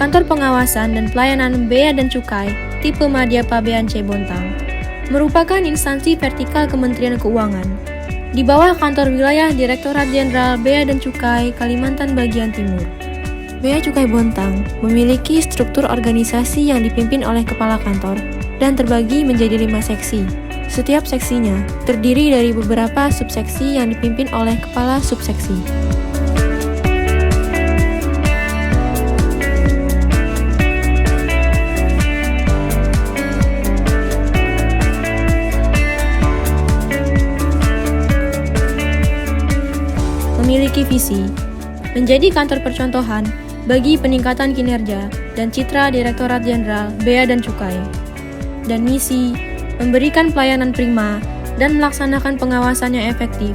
Kantor Pengawasan dan Pelayanan Bea dan Cukai tipe Madya Pabean C Bontang merupakan instansi vertikal Kementerian Keuangan di bawah kantor wilayah Direktorat Jenderal Bea dan Cukai Kalimantan Bagian Timur. Bea Cukai Bontang memiliki struktur organisasi yang dipimpin oleh kepala kantor dan terbagi menjadi 5 seksi. Setiap seksinya terdiri dari beberapa subseksi yang dipimpin oleh kepala subseksi. Memiliki visi menjadi kantor percontohan bagi peningkatan kinerja dan citra Direktorat Jenderal Bea dan Cukai, dan misi memberikan pelayanan prima dan melaksanakan pengawasan yang efektif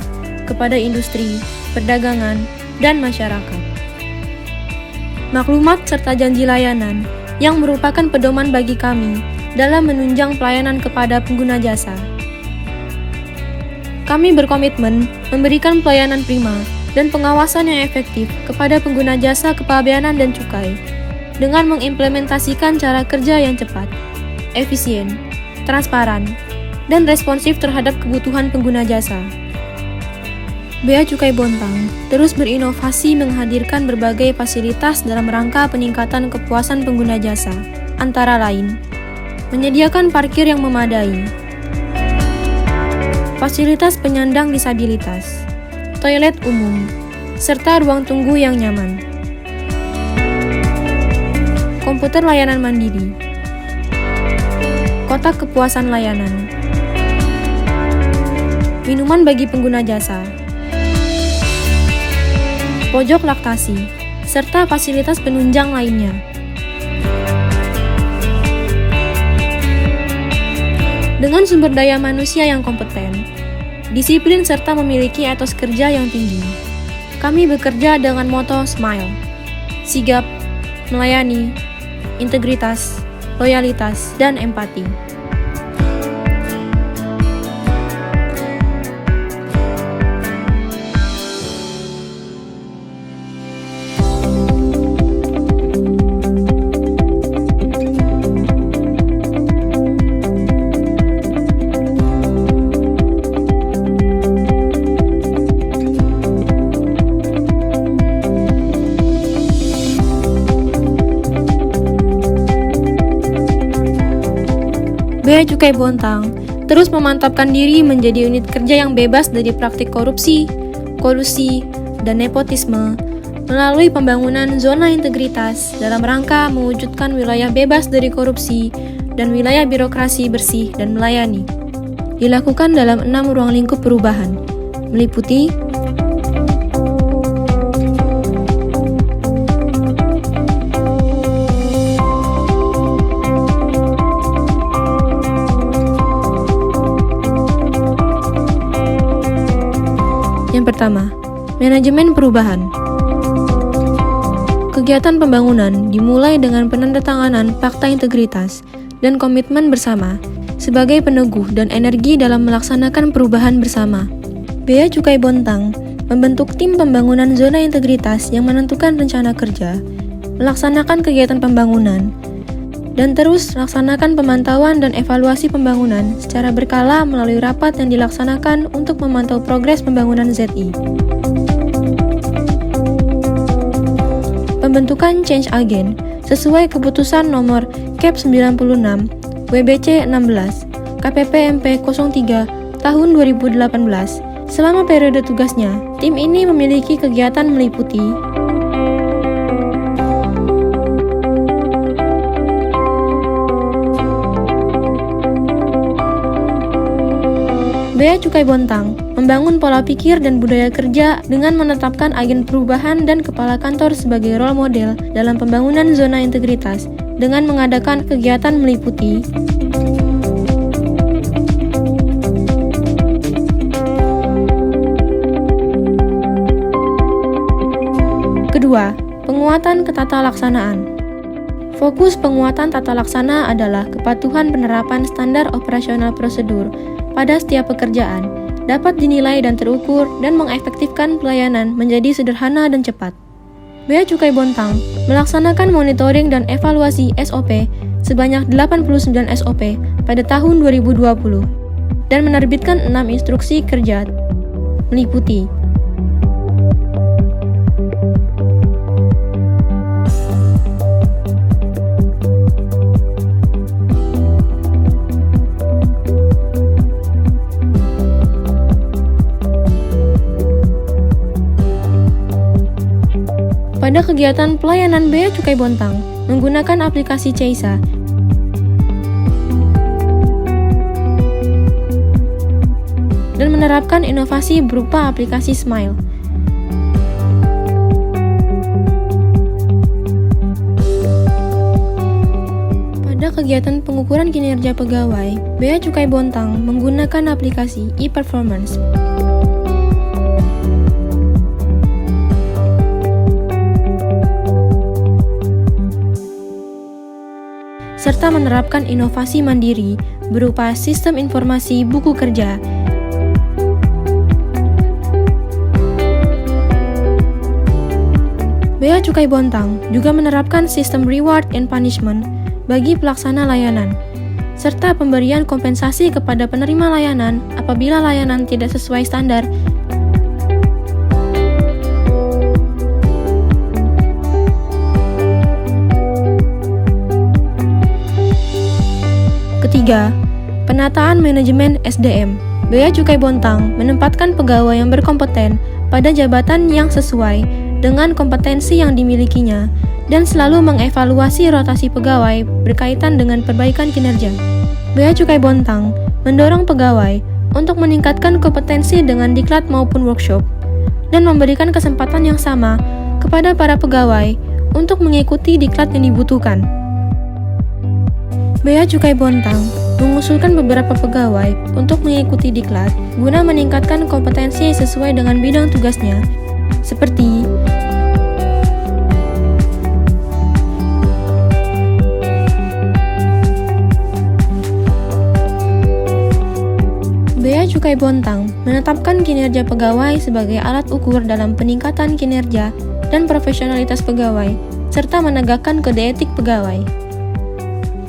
kepada industri, perdagangan, dan masyarakat. Maklumat serta janji layanan yang merupakan pedoman bagi kami dalam menunjang pelayanan kepada pengguna jasa. Kami berkomitmen memberikan pelayanan prima dan pengawasan yang efektif kepada pengguna jasa kepabeanan dan cukai dengan mengimplementasikan cara kerja yang cepat, efisien, transparan, dan responsif terhadap kebutuhan pengguna jasa. Bea Cukai Bontang terus berinovasi menghadirkan berbagai fasilitas dalam rangka peningkatan kepuasan pengguna jasa, antara lain, menyediakan parkir yang memadai, fasilitas penyandang disabilitas, toilet umum, serta ruang tunggu yang nyaman. Komputer layanan mandiri, kotak kepuasan layanan, minuman bagi pengguna jasa, pojok laktasi, serta fasilitas penunjang lainnya. Dengan sumber daya manusia yang kompeten, disiplin serta memiliki etos kerja yang tinggi, kami bekerja dengan moto SMILE, sigap, melayani, integritas, loyalitas, dan empati. Bea Cukai Bontang terus memantapkan diri menjadi unit kerja yang bebas dari praktik korupsi, kolusi, dan nepotisme melalui pembangunan zona integritas dalam rangka mewujudkan wilayah bebas dari korupsi dan wilayah birokrasi bersih dan melayani. Dilakukan dalam 6 ruang lingkup perubahan, meliputi Yang pertama, manajemen perubahan. Kegiatan pembangunan dimulai dengan penandatanganan fakta integritas dan komitmen bersama sebagai peneguh dan energi dalam melaksanakan perubahan bersama. Bea Cukai Bontang membentuk tim pembangunan zona integritas yang menentukan rencana kerja, melaksanakan kegiatan pembangunan, dan terus melaksanakan pemantauan dan evaluasi pembangunan secara berkala melalui rapat yang dilaksanakan untuk memantau progres pembangunan ZI. Pembentukan Change Agent sesuai keputusan nomor KEP 96 WBC 16 KPP-MP 03 tahun 2018. Selama periode tugasnya, tim ini memiliki kegiatan meliputi Bea Cukai Bontang membangun pola pikir dan budaya kerja dengan menetapkan agen perubahan dan kepala kantor sebagai role model dalam pembangunan zona integritas dengan mengadakan kegiatan meliputi Kedua, penguatan ketata laksanaan. Fokus penguatan tata laksana adalah kepatuhan penerapan standar operasional prosedur pada setiap pekerjaan, dapat dinilai dan terukur dan mengefektifkan pelayanan menjadi sederhana dan cepat. Bea Cukai Bontang melaksanakan monitoring dan evaluasi SOP sebanyak 89 SOP pada tahun 2020 dan menerbitkan 6 instruksi kerja meliputi pada kegiatan pelayanan Bea Cukai Bontang menggunakan aplikasi Ceisa dan menerapkan inovasi berupa aplikasi Smile. Pada kegiatan pengukuran kinerja pegawai, Bea Cukai Bontang menggunakan aplikasi e-Performance. Serta menerapkan inovasi mandiri berupa sistem informasi buku kerja, Bea Cukai Bontang juga menerapkan sistem reward and punishment bagi pelaksana layanan, serta pemberian kompensasi kepada penerima layanan apabila layanan tidak sesuai standar. Ketiga, penataan manajemen SDM. Bea Cukai Bontang menempatkan pegawai yang berkompeten pada jabatan yang sesuai dengan kompetensi yang dimilikinya dan selalu mengevaluasi rotasi pegawai berkaitan dengan perbaikan kinerja. Bea Cukai Bontang mendorong pegawai untuk meningkatkan kompetensi dengan diklat maupun workshop dan memberikan kesempatan yang sama kepada para pegawai untuk mengikuti diklat yang dibutuhkan. Bea Cukai Bontang mengusulkan beberapa pegawai untuk mengikuti diklat guna meningkatkan kompetensi sesuai dengan bidang tugasnya, seperti Bea Cukai Bontang menetapkan kinerja pegawai sebagai alat ukur dalam peningkatan kinerja dan profesionalitas pegawai, serta menegakkan kode etik pegawai.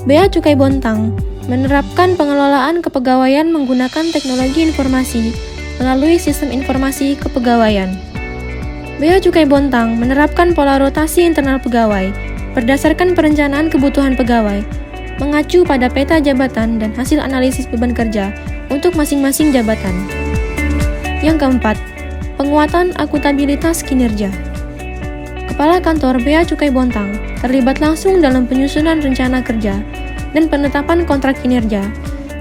Bea Cukai Bontang menerapkan pengelolaan kepegawaian menggunakan teknologi informasi melalui sistem informasi kepegawaian. Bea Cukai Bontang menerapkan pola rotasi internal pegawai berdasarkan perencanaan kebutuhan pegawai, mengacu pada peta jabatan dan hasil analisis beban kerja untuk masing-masing jabatan. Yang keempat, penguatan akuntabilitas kinerja. Kepala Kantor Bea Cukai Bontang terlibat langsung dalam penyusunan rencana kerja dan penetapan kontrak kinerja,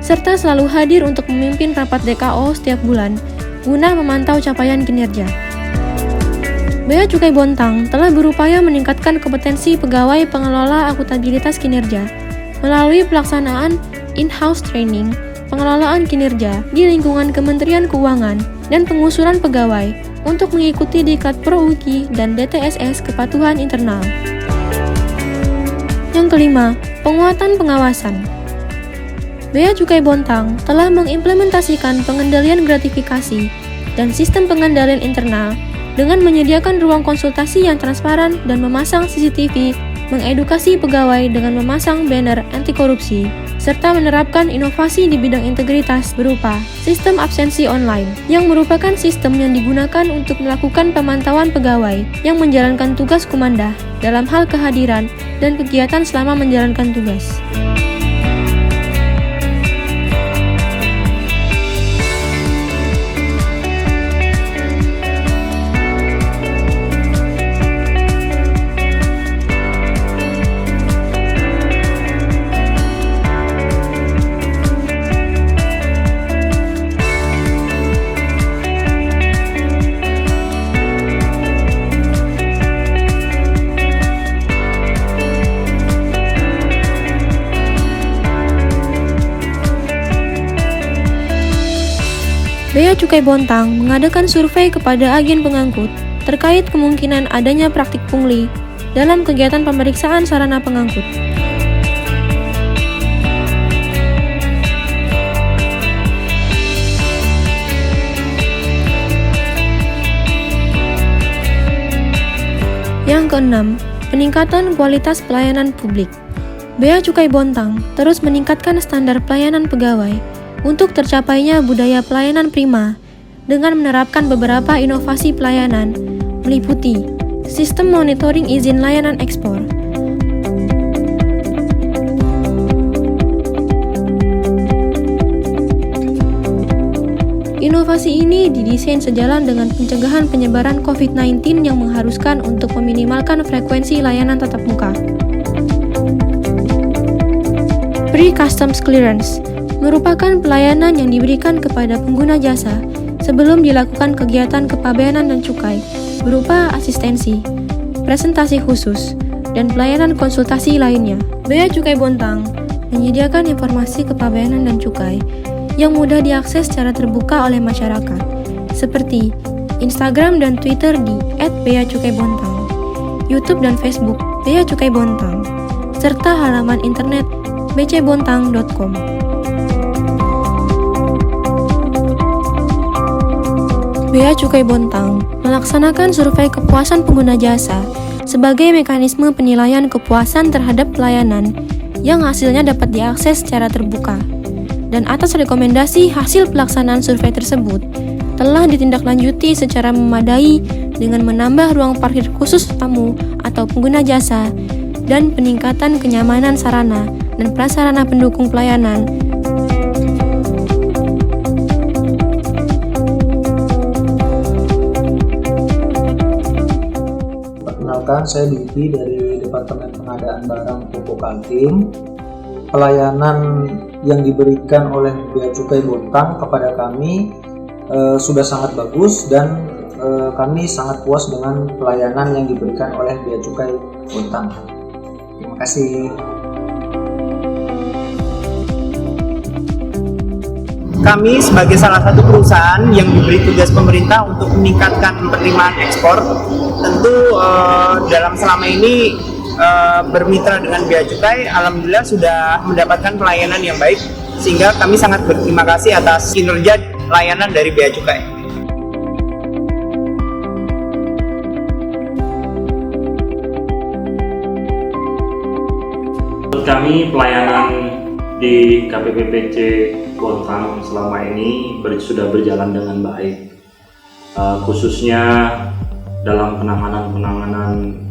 serta selalu hadir untuk memimpin rapat DKO setiap bulan guna memantau capaian kinerja. Bea Cukai Bontang telah berupaya meningkatkan kompetensi pegawai pengelola akuntabilitas kinerja melalui pelaksanaan in-house training, pengelolaan kinerja di lingkungan Kementerian Keuangan, dan pengusulan pegawai untuk mengikuti diklat Pro-UKI dan DTSS kepatuhan internal. Yang kelima, penguatan pengawasan. Bea Cukai Bontang telah mengimplementasikan pengendalian gratifikasi dan sistem pengendalian internal dengan menyediakan ruang konsultasi yang transparan dan memasang CCTV, mengedukasi pegawai dengan memasang banner anti korupsi, serta menerapkan inovasi di bidang integritas berupa sistem absensi online, yang merupakan sistem yang digunakan untuk melakukan pemantauan pegawai yang menjalankan tugas komandah dalam hal kehadiran dan kegiatan selama menjalankan tugas. Bea Cukai Bontang mengadakan survei kepada agen pengangkut terkait kemungkinan adanya praktik pungli dalam kegiatan pemeriksaan sarana pengangkut. Yang keenam, peningkatan kualitas pelayanan publik. Bea Cukai Bontang terus meningkatkan standar pelayanan pegawai untuk tercapainya budaya pelayanan prima dengan menerapkan beberapa inovasi pelayanan, meliputi sistem monitoring izin layanan ekspor, inovasi ini didesain sejalan dengan pencegahan penyebaran COVID-19 yang mengharuskan untuk meminimalkan frekuensi layanan tatap muka. Pre-Customs Clearance merupakan pelayanan yang diberikan kepada pengguna jasa sebelum dilakukan kegiatan kepabeanan dan cukai berupa asistensi, presentasi khusus, dan pelayanan konsultasi lainnya. Bea Cukai Bontang menyediakan informasi kepabeanan dan cukai yang mudah diakses secara terbuka oleh masyarakat, seperti Instagram dan Twitter di @beacukai_bontang, YouTube dan Facebook Bea Cukai Bontang, serta halaman internet bcbontang.com. Bea Cukai Bontang melaksanakan survei kepuasan pengguna jasa sebagai mekanisme penilaian kepuasan terhadap pelayanan yang hasilnya dapat diakses secara terbuka. Dan atas rekomendasi hasil pelaksanaan survei tersebut telah ditindaklanjuti secara memadai dengan menambah ruang parkir khusus tamu atau pengguna jasa dan peningkatan kenyamanan sarana dan prasarana pendukung pelayanan. Perkenalkan, saya Diki dari Departemen Pengadaan Barang Pokok Kaltim. Pelayanan yang diberikan oleh Bea Cukai Bontang kepada kami sudah sangat bagus dan kami sangat puas dengan pelayanan yang diberikan oleh Bea Cukai Bontang. Terima kasih. Kami sebagai salah satu perusahaan yang diberi tugas pemerintah untuk meningkatkan penerimaan ekspor, tentu dalam selama ini bermitra dengan Bea Cukai, alhamdulillah sudah mendapatkan pelayanan yang baik, sehingga kami sangat berterima kasih atas kinerja layanan dari Bea Cukai. Menurut kami pelayanan di KPPPC Bontang selama ini sudah berjalan dengan baik, khususnya dalam penanganan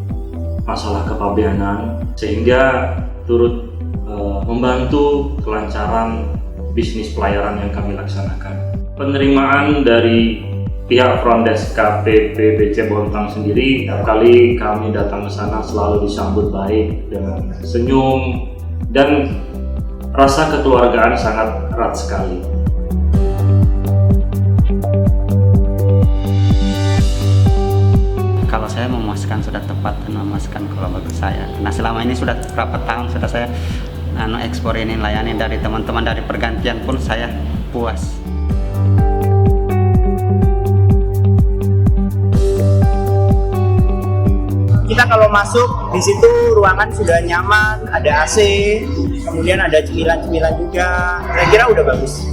masalah kepabeanan, sehingga turut membantu kelancaran bisnis pelayaran yang kami laksanakan. Penerimaan dari pihak front desk KPPPC Bontang sendiri, setiap kali kami datang ke sana selalu disambut baik dengan senyum dan rasa kekeluargaan sangat erat sekali. Kalau saya memuaskan sudah tepat dan memuaskan kalau bagi saya. Nah, selama ini sudah berapa tahun sudah saya ekspor ini layani dari teman-teman, dari pergantian pun saya puas. Kita kalau masuk di situ ruangan sudah nyaman, ada AC, kemudian ada cemilan-cemilan juga. Saya kira udah bagus.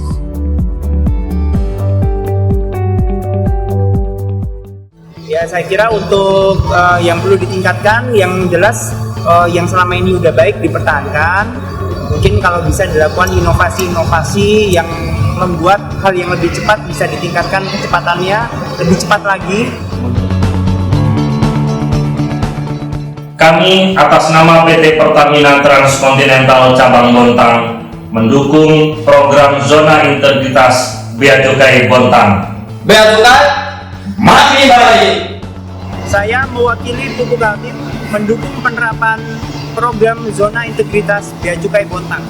Ya, saya kira untuk yang perlu ditingkatkan, yang jelas yang selama ini udah baik dipertahankan. Mungkin kalau bisa dilakukan inovasi-inovasi yang membuat hal yang lebih cepat bisa ditingkatkan kecepatannya, lebih cepat lagi. Kami atas nama PT Pertamina Transkontinental Cabang Bontang mendukung program Zona Integritas Bea Cukai Bontang. Bea Cukai masih baik. Saya mewakili Pupuk Kaltim mendukung penerapan program Zona Integritas Bea Cukai Bontang.